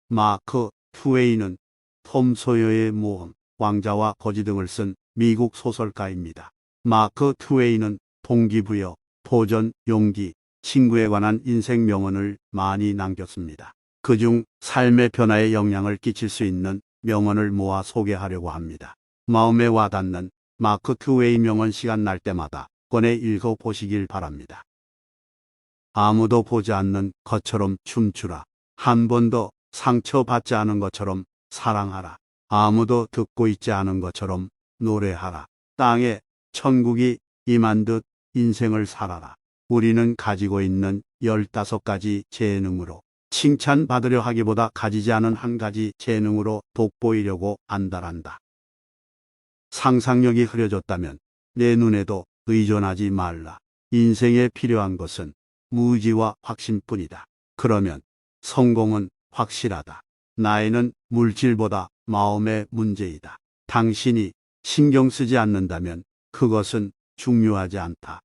마크 트웨이는 톰 소여의 모험, 왕자와 거지 등을 쓴 미국 소설가입니다. 마크 트웨이는 동기부여, 도전, 용기, 친구에 관한 인생 명언을 많이 남겼습니다. 그중 삶의 변화에 영향을 끼칠 수 있는 명언을 모아 소개하려고 합니다. 마음에 와닿는 마크 트웨이 명언 시간 날 때마다 꺼내 읽어보시길 바랍니다. 아무도 보지 않는 것처럼 춤추라. 한 번도 상처받지 않은 것처럼 사랑하라. 아무도 듣고 있지 않은 것처럼 노래하라. 땅에 천국이 임한 듯 인생을 살아라. 우리는 가지고 있는 15가지 재능으로 칭찬받으려 하기보다 가지지 않은 한 가지 재능으로 돋보이려고 안달한다. 상상력이 흐려졌다면 내 눈에도 의존하지 말라. 인생에 필요한 것은 무지와 확신뿐이다. 그러면 성공은 확실하다. 나이는 물질보다 마음의 문제이다. 당신이 신경 쓰지 않는다면 그것은 중요하지 않다.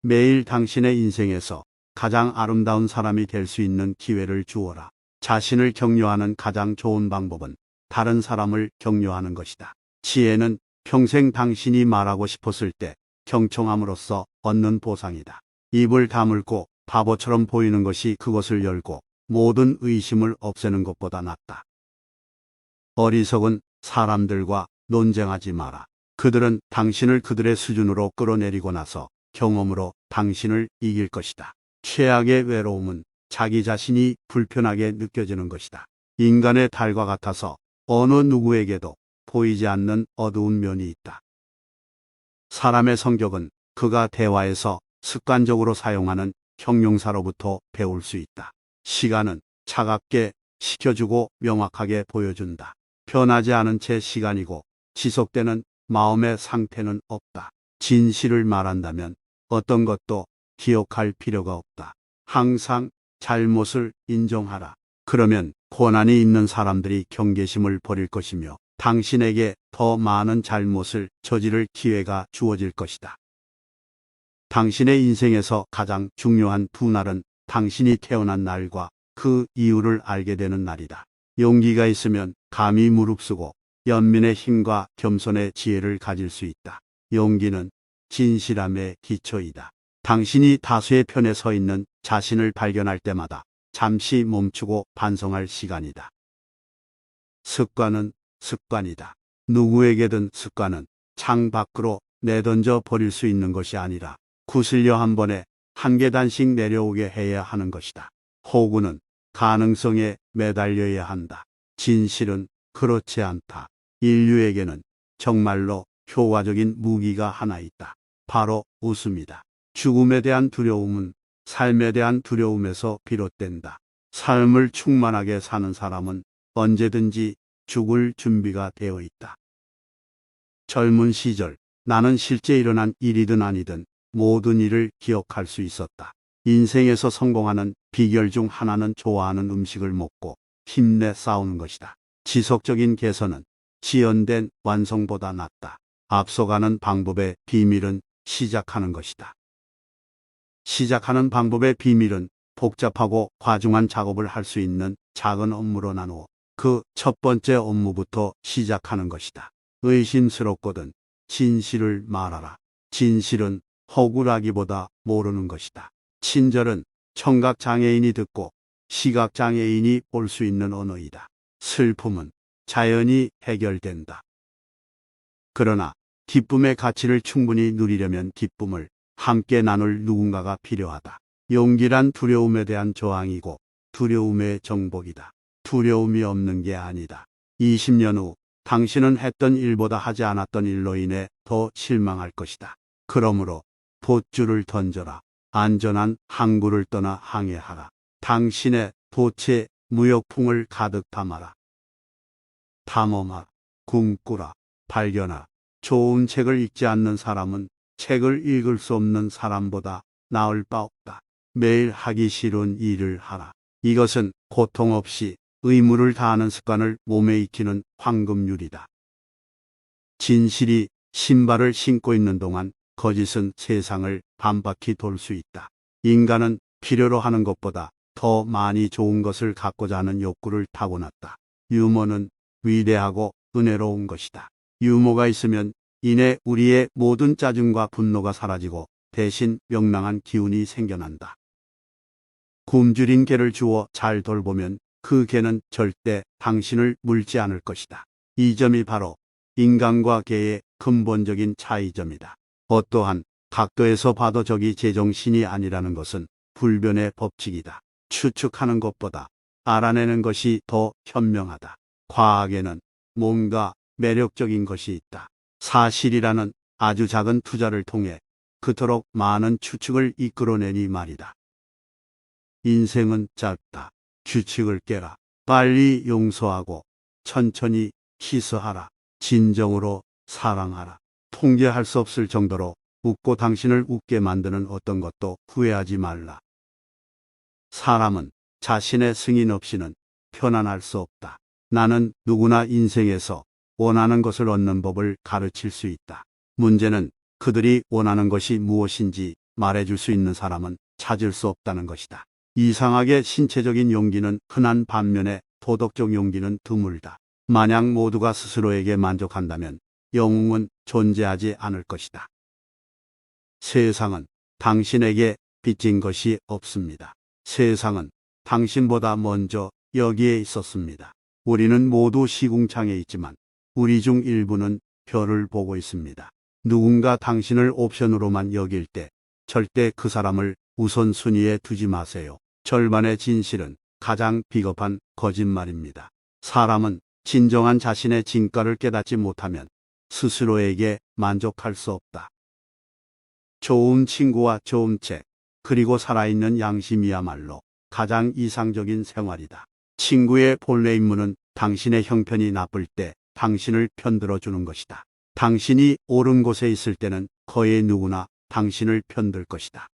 매일 당신의 인생에서 가장 아름다운 사람이 될 수 있는 기회를 주어라. 자신을 격려하는 가장 좋은 방법은 다른 사람을 격려하는 것이다. 지혜는 평생 당신이 말하고 싶었을 때 경청함으로써 얻는 보상이다. 입을 다물고 바보처럼 보이는 것이 그것을 열고 모든 의심을 없애는 것보다 낫다. 어리석은 사람들과 논쟁하지 마라. 그들은 당신을 그들의 수준으로 끌어내리고 나서 경험으로 당신을 이길 것이다. 최악의 외로움은 자기 자신이 불편하게 느껴지는 것이다. 인간의 달과 같아서 어느 누구에게도 보이지 않는 어두운 면이 있다. 사람의 성격은 그가 대화에서 습관적으로 사용하는 형용사로부터 배울 수 있다. 시간은 차갑게 식혀주고 명확하게 보여준다. 변하지 않은 채 시간이고 지속되는 마음의 상태는 없다. 진실을 말한다면 어떤 것도 기억할 필요가 없다. 항상 잘못을 인정하라. 그러면 고난이 있는 사람들이 경계심을 버릴 것이며 당신에게 더 많은 잘못을 저지를 기회가 주어질 것이다. 당신의 인생에서 가장 중요한 두 날은 당신이 태어난 날과 그 이유를 알게 되는 날이다. 용기가 있으면 감히 무릅쓰고 연민의 힘과 겸손의 지혜를 가질 수 있다. 용기는 진실함의 기초이다. 당신이 다수의 편에 서 있는 자신을 발견할 때마다 잠시 멈추고 반성할 시간이다. 습관은 습관이다. 누구에게든 습관은 창 밖으로 내던져 버릴 수 있는 것이 아니라 구슬려 한 번에 한 계단씩 내려오게 해야 하는 것이다. 호구는 가능성에 매달려야 한다. 진실은 그렇지 않다. 인류에게는 정말로 효과적인 무기가 하나 있다. 바로 웃음이다. 죽음에 대한 두려움은 삶에 대한 두려움에서 비롯된다. 삶을 충만하게 사는 사람은 언제든지 죽을 준비가 되어 있다. 젊은 시절 나는 실제 일어난 일이든 아니든 모든 일을 기억할 수 있었다. 인생에서 성공하는 비결 중 하나는 좋아하는 음식을 먹고 힘내 싸우는 것이다. 지속적인 개선은 지연된 완성보다 낫다. 앞서가는 방법의 비밀은 시작하는 것이다. 시작하는 방법의 비밀은 복잡하고 과중한 작업을 할 수 있는 작은 업무로 나누어 그 첫 번째 업무부터 시작하는 것이다. 의심스럽거든 진실을 말하라. 진실은 허구라기보다 모르는 것이다. 친절은 청각장애인이 듣고 시각장애인이 볼 수 있는 언어이다. 슬픔은 자연히 해결된다. 그러나 기쁨의 가치를 충분히 누리려면 기쁨을 함께 나눌 누군가가 필요하다. 용기란 두려움에 대한 저항이고 두려움의 정복이다. 두려움이 없는 게 아니다. 20년 후 당신은 했던 일보다 하지 않았던 일로 인해 더 실망할 것이다. 그러므로 돛줄을 던져라. 안전한 항구를 떠나 항해하라. 당신의 돛에 무역풍을 가득 담아라. 탐험하라. 꿈꾸라. 발견하라. 좋은 책을 읽지 않는 사람은 책을 읽을 수 없는 사람보다 나을 바 없다. 매일 하기 싫은 일을 하라. 이것은 고통 없이 의무를 다하는 습관을 몸에 익히는 황금률이다. 진실이 신발을 신고 있는 동안 거짓은 세상을 반바퀴 돌 수 있다. 인간은 필요로 하는 것보다 더 많이 좋은 것을 갖고자 하는 욕구를 타고났다. 유머는 위대하고 은혜로운 것이다. 유머가 있으면 이내 우리의 모든 짜증과 분노가 사라지고 대신 명랑한 기운이 생겨난다. 굶주린 개를 주어 잘 돌보면 그 개는 절대 당신을 물지 않을 것이다. 이 점이 바로 인간과 개의 근본적인 차이점이다. 어떠한 각도에서 봐도 적이 제정신이 아니라는 것은 불변의 법칙이다. 추측하는 것보다 알아내는 것이 더 현명하다. 과학에는 뭔가 매력적인 것이 있다. 사실이라는 아주 작은 투자를 통해 그토록 많은 추측을 이끌어내니 말이다. 인생은 짧다. 규칙을 깨라. 빨리 용서하고 천천히 희서하라. 진정으로 사랑하라. 통제할 수 없을 정도로 웃고 당신을 웃게 만드는 어떤 것도 후회하지 말라. 사람은 자신의 승인 없이는 편안할 수 없다. 나는 누구나 인생에서 원하는 것을 얻는 법을 가르칠 수 있다. 문제는 그들이 원하는 것이 무엇인지 말해줄 수 있는 사람은 찾을 수 없다는 것이다. 이상하게 신체적인 용기는 흔한 반면에 도덕적 용기는 드물다. 만약 모두가 스스로에게 만족한다면 영웅은 존재하지 않을 것이다. 세상은 당신에게 빚진 것이 없습니다. 세상은 당신보다 먼저 여기에 있었습니다. 우리는 모두 시궁창에 있지만 우리 중 일부는 별을 보고 있습니다. 누군가 당신을 옵션으로만 여길 때 절대 그 사람을 우선순위에 두지 마세요. 절반의 진실은 가장 비겁한 거짓말입니다. 사람은 진정한 자신의 진가를 깨닫지 못하면 스스로에게 만족할 수 없다. 좋은 친구와 좋은 책, 그리고 살아있는 양심이야말로 가장 이상적인 생활이다. 친구의 본래 임무는 당신의 형편이 나쁠 때 당신을 편들어 주는 것이다. 당신이 옳은 곳에 있을 때는 거의 누구나 당신을 편들 것이다.